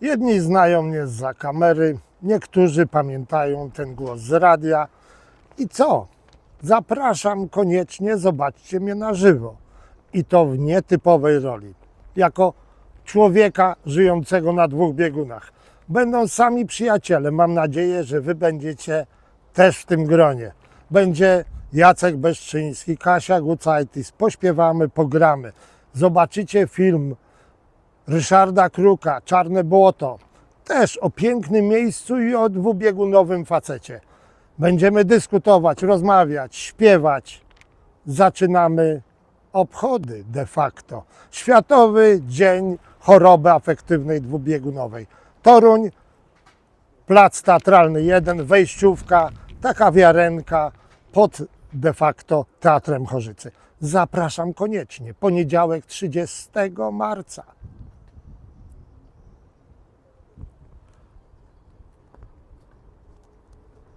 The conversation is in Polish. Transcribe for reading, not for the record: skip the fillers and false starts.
Jedni znają mnie zza kamery, niektórzy pamiętają ten głos z radia. I co? Zapraszam koniecznie, zobaczcie mnie na żywo. I to w nietypowej roli. Jako człowieka żyjącego na dwóch biegunach. Będą sami przyjaciele. Mam nadzieję, że wy będziecie też w tym gronie. Będzie Jacek Beszczyński, Kasia Gucajtis. Pośpiewamy, pogramy. Zobaczycie film Ryszarda Kruka, Czarne Błoto. Też o pięknym miejscu i o dwubiegunowym facecie. Będziemy dyskutować, rozmawiać, śpiewać. Zaczynamy obchody de facto. Światowy Dzień Choroby Afektywnej Dwubiegunowej. Toruń, Plac Teatralny 1, wejściówka, taka wiarenka pod de facto Teatrem Chorzycy. Zapraszam koniecznie. Poniedziałek 30 marca.